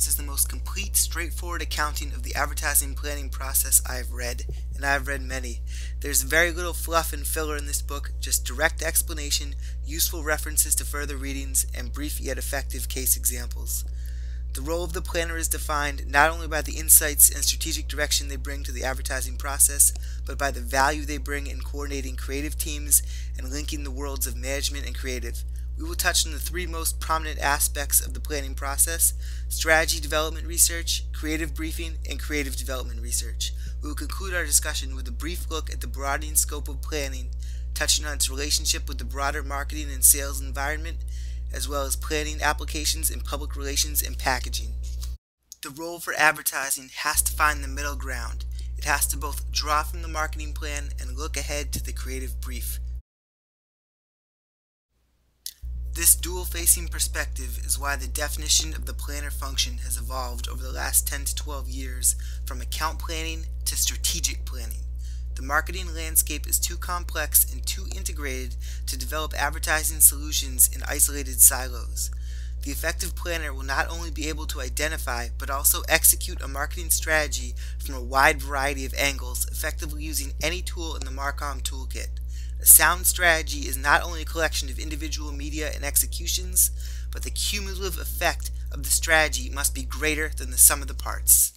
This is the most complete, straightforward accounting of the advertising planning process I have read, and I have read many. There's very little fluff and filler in this book, just direct explanation, useful references to further readings, and brief yet effective case examples. The role of the planner is defined not only by the insights and strategic direction they bring to the advertising process, but by the value they bring in coordinating creative teams and linking the worlds of management and creative. We will touch on the three most prominent aspects of the planning process: strategy development research, creative briefing, and creative development research. We will conclude our discussion with a brief look at the broadening scope of planning, touching on its relationship with the broader marketing and sales environment, as well as planning applications in public relations and packaging. The role for advertising has to find the middle ground. It has to both draw from the marketing plan and look ahead to the creative brief. This dual-facing perspective is why the definition of the planner function has evolved over the last 10 to 12 years from account planning to strategic planning. The marketing landscape is too complex and too integrated to develop advertising solutions in isolated silos. The effective planner will not only be able to identify, but also execute a marketing strategy from a wide variety of angles, effectively using any tool in the Marcom toolkit. A sound strategy is not only a collection of individual media and executions, but the cumulative effect of the strategy must be greater than the sum of the parts.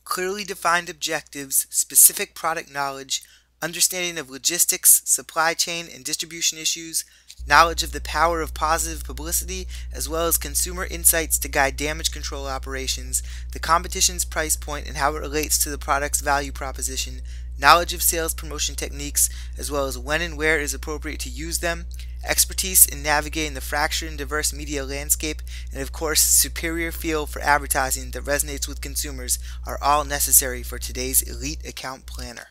Clearly defined objectives, specific product knowledge, understanding of logistics, supply chain, and distribution issues, knowledge of the power of positive publicity, as well as consumer insights to guide damage control operations, the competition's price point and how it relates to the product's value proposition, knowledge of sales promotion techniques, as well as when and where it is appropriate to use them, expertise in navigating the fractured and diverse media landscape, and of course, superior feel for advertising that resonates with consumers are all necessary for today's elite account planner.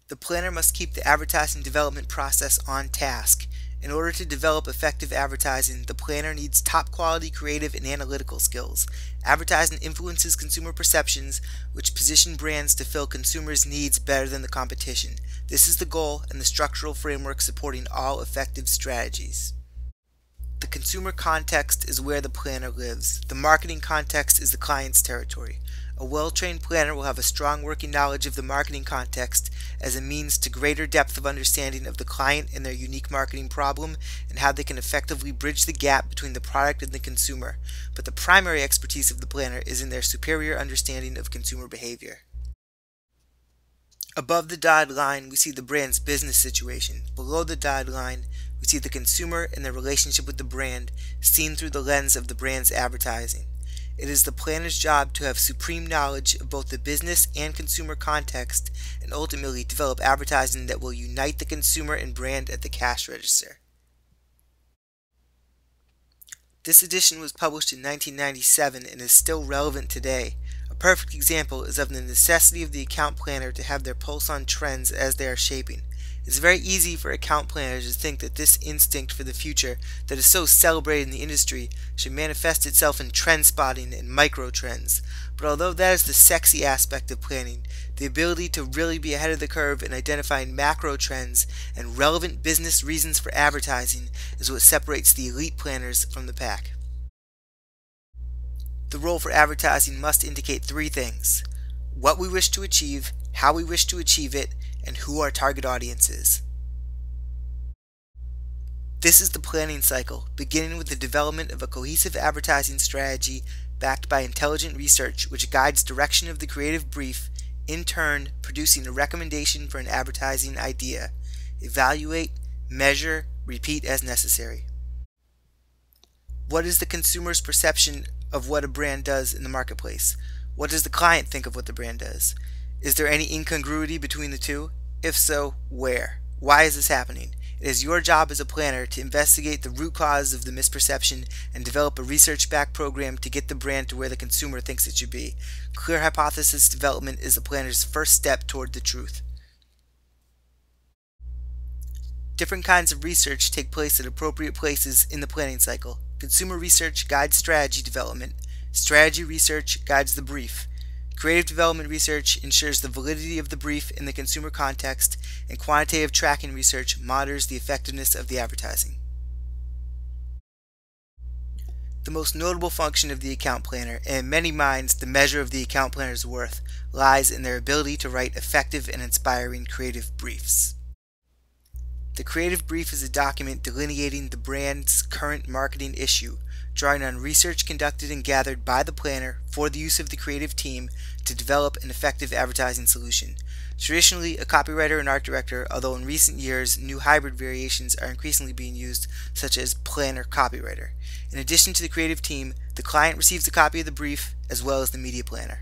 The planner must keep the advertising development process on task. In order to develop effective advertising, the planner needs top-quality creative and analytical skills. Advertising influences consumer perceptions, which position brands to fill consumers' needs better than the competition. This is the goal and the structural framework supporting all effective strategies. The consumer context is where the planner lives. The marketing context is the client's territory. A well-trained planner will have a strong working knowledge of the marketing context as a means to greater depth of understanding of the client and their unique marketing problem and how they can effectively bridge the gap between the product and the consumer. But the primary expertise of the planner is in their superior understanding of consumer behavior. Above the dotted line, we see the brand's business situation. Below the dotted line, we see the consumer and their relationship with the brand, seen through the lens of the brand's advertising. It is the planner's job to have supreme knowledge of both the business and consumer context and ultimately develop advertising that will unite the consumer and brand at the cash register. This edition was published in 1997 and is still relevant today. A perfect example is of the necessity of the account planner to have their pulse on trends as they are shaping. It's very easy for account planners to think that this instinct for the future that is so celebrated in the industry should manifest itself in trend spotting and micro trends. But although that is the sexy aspect of planning, the ability to really be ahead of the curve in identifying macro trends and relevant business reasons for advertising is what separates the elite planners from the pack. The role for advertising must indicate three things: what we wish to achieve, how we wish to achieve it, and who our target audience is. This is the planning cycle, beginning with the development of a cohesive advertising strategy backed by intelligent research which guides direction of the creative brief, in turn producing a recommendation for an advertising idea. Evaluate, measure, repeat as necessary. What is the consumer's perception of what a brand does in the marketplace? What does the client think of what the brand does? Is there any incongruity between the two? If so, where? Why is this happening? It is your job as a planner to investigate the root cause of the misperception and develop a research-backed program to get the brand to where the consumer thinks it should be. Clear hypothesis development is the planner's first step toward the truth. Different kinds of research take place at appropriate places in the planning cycle. Consumer research guides strategy development. Strategy research guides the brief. Creative development research ensures the validity of the brief in the consumer context, and quantitative tracking research monitors the effectiveness of the advertising. The most notable function of the account planner, and in many minds the measure of the account planner's worth, lies in their ability to write effective and inspiring creative briefs. The creative brief is a document delineating the brand's current marketing issue, drawing on research conducted and gathered by the planner for the use of the creative team to develop an effective advertising solution. Traditionally, a copywriter and art director, although in recent years new hybrid variations are increasingly being used, such as planner copywriter. In addition to the creative team, the client receives a copy of the brief as well as the media planner.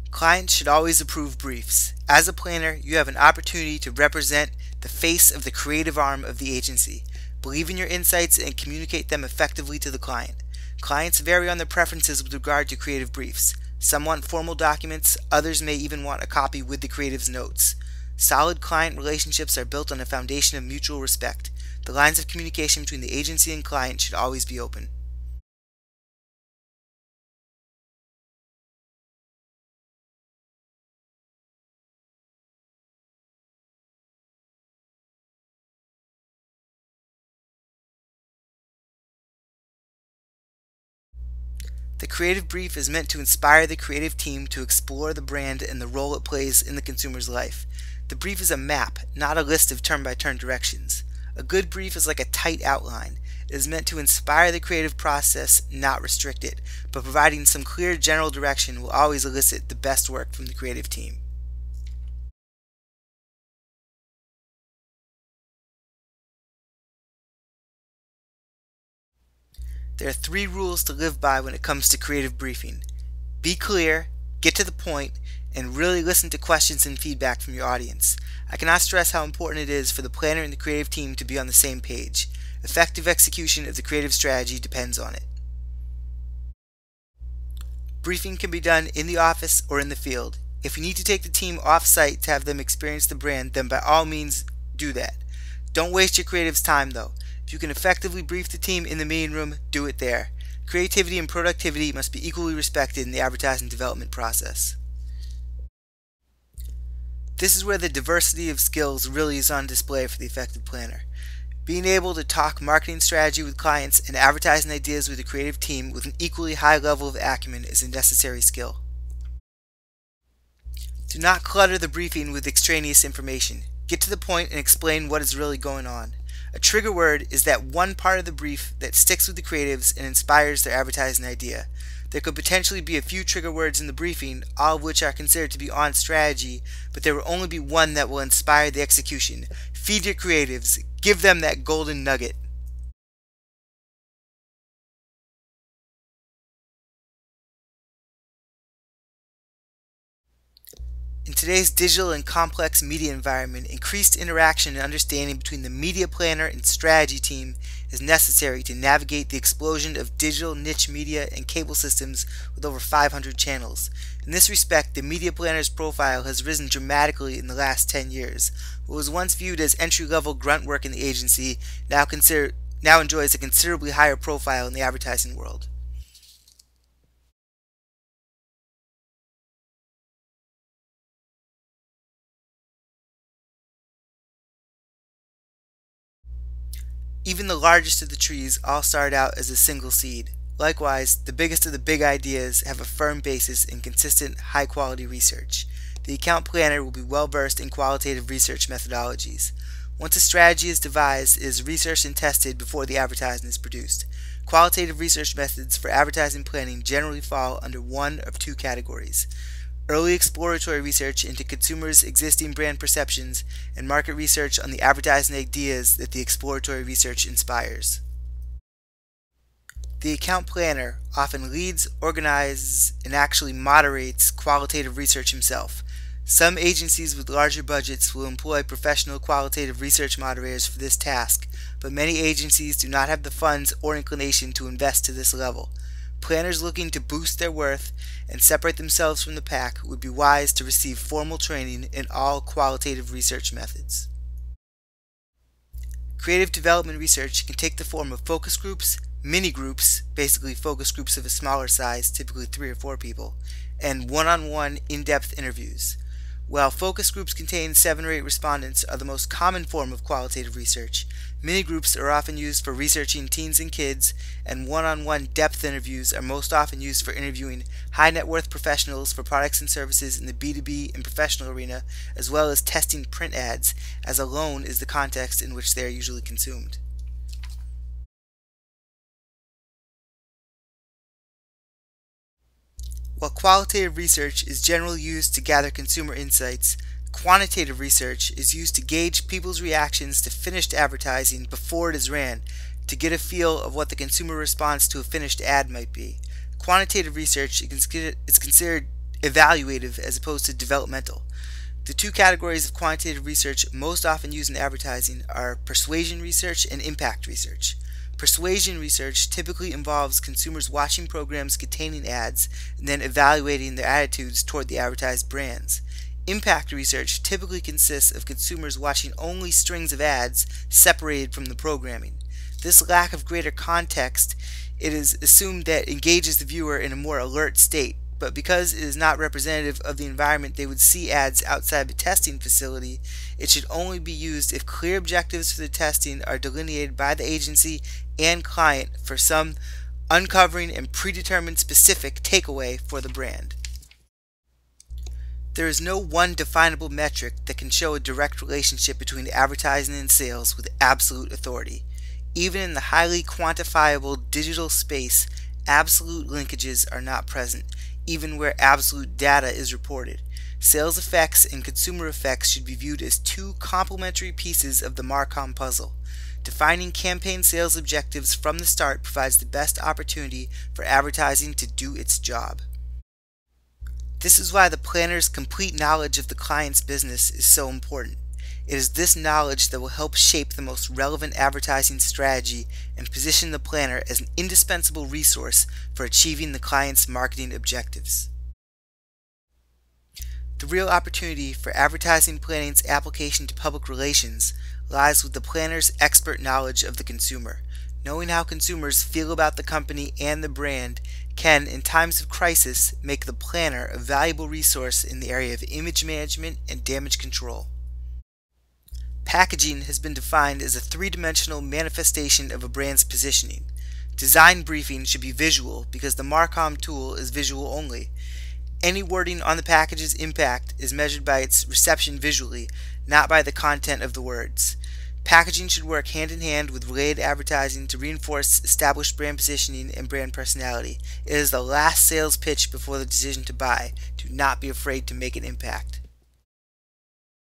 Clients should always approve briefs. As a planner, you have an opportunity to represent the face of the creative arm of the agency. Believe in your insights and communicate them effectively to the client. Clients vary on their preferences with regard to creative briefs. Some want formal documents, others may even want a copy with the creative's notes. Solid client relationships are built on a foundation of mutual respect. The lines of communication between the agency and client should always be open. The creative brief is meant to inspire the creative team to explore the brand and the role it plays in the consumer's life. The brief is a map, not a list of turn-by-turn directions. A good brief is like a tight outline. It is meant to inspire the creative process, not restrict it, but providing some clear general direction will always elicit the best work from the creative team. There are 3 rules to live by when it comes to creative briefing. Be clear, get to the point, and really listen to questions and feedback from your audience. I cannot stress how important it is for the planner and the creative team to be on the same page. Effective execution of the creative strategy depends on it. Briefing can be done in the office or in the field. If you need to take the team off-site to have them experience the brand, then by all means do that. Don't waste your creative's time though. If you can effectively brief the team in the meeting room, do it there. Creativity and productivity must be equally respected in the advertising development process. This is where the diversity of skills really is on display for the effective planner. Being able to talk marketing strategy with clients and advertising ideas with a creative team with an equally high level of acumen is a necessary skill. Do not clutter the briefing with extraneous information. Get to the point and explain what is really going on. A trigger word is that one part of the brief that sticks with the creatives and inspires their advertising idea. There could potentially be a few trigger words in the briefing, all of which are considered to be on strategy, but there will only be one that will inspire the execution. Feed your creatives. Give them that golden nugget. In today's digital and complex media environment, increased interaction and understanding between the media planner and strategy team is necessary to navigate the explosion of digital niche media and cable systems with over 500 channels. In this respect, the media planner's profile has risen dramatically in the last 10 years. What was once viewed as entry-level grunt work in the agency now enjoys a considerably higher profile in the advertising world. Even the largest of the trees all start out as a single seed. Likewise, the biggest of the big ideas have a firm basis in consistent, high-quality research. The account planner will be well versed in qualitative research methodologies. Once a strategy is devised, it is researched and tested before the advertisement is produced. Qualitative research methods for advertising planning generally fall under one of 2 categories: early exploratory research into consumers' existing brand perceptions, and market research on the advertising ideas that the exploratory research inspires. The account planner often leads, organizes, and actually moderates qualitative research himself. Some agencies with larger budgets will employ professional qualitative research moderators for this task, but many agencies do not have the funds or inclination to invest to this level. Planners looking to boost their worth and separate themselves from the pack would be wise to receive formal training in all qualitative research methods. Creative development research can take the form of focus groups, mini groups, basically focus groups of a smaller size, typically 3 or 4 people, and one-on-one in-depth interviews. While focus groups containing 7 or 8 respondents are the most common form of qualitative research, Mini-groups are often used for researching teens and kids, and one-on-one depth interviews are most often used for interviewing high-net-worth professionals for products and services in the B2B and professional arena, as well as testing print ads, as alone is the context in which they are usually consumed. While qualitative research is generally used to gather consumer insights, quantitative research is used to gauge people's reactions to finished advertising before it is ran, to get a feel of what the consumer response to a finished ad might be. Quantitative research is considered evaluative as opposed to developmental. The two categories of quantitative research most often used in advertising are persuasion research and impact research. Persuasion research typically involves consumers watching programs containing ads and then evaluating their attitudes toward the advertised brands. Impact research typically consists of consumers watching only strings of ads separated from the programming. This lack of greater context, it is assumed that engages the viewer in a more alert state, but because it is not representative of the environment they would see ads outside the testing facility, it should only be used if clear objectives for the testing are delineated by the agency and client for some uncovering and predetermined specific takeaway for the brand. There is no one definable metric that can show a direct relationship between advertising and sales with absolute authority. Even in the highly quantifiable digital space, absolute linkages are not present, even where absolute data is reported. Sales effects and consumer effects should be viewed as two complementary pieces of the Marcom puzzle. Defining campaign sales objectives from the start provides the best opportunity for advertising to do its job. This is why the planner's complete knowledge of the client's business is so important. It is this knowledge that will help shape the most relevant advertising strategy and position the planner as an indispensable resource for achieving the client's marketing objectives. The real opportunity for advertising planning's application to public relations lies with the planner's expert knowledge of the consumer. Knowing how consumers feel about the company and the brand can, in times of crisis, make the planner a valuable resource in the area of image management and damage control. Packaging has been defined as a three-dimensional manifestation of a brand's positioning. Design briefing should be visual because the Marcom tool is visual only. Any wording on the package's impact is measured by its reception visually, not by the content of the words. Packaging should work hand in hand with related advertising to reinforce established brand positioning and brand personality. It is the last sales pitch before the decision to buy. Do not be afraid to make an impact.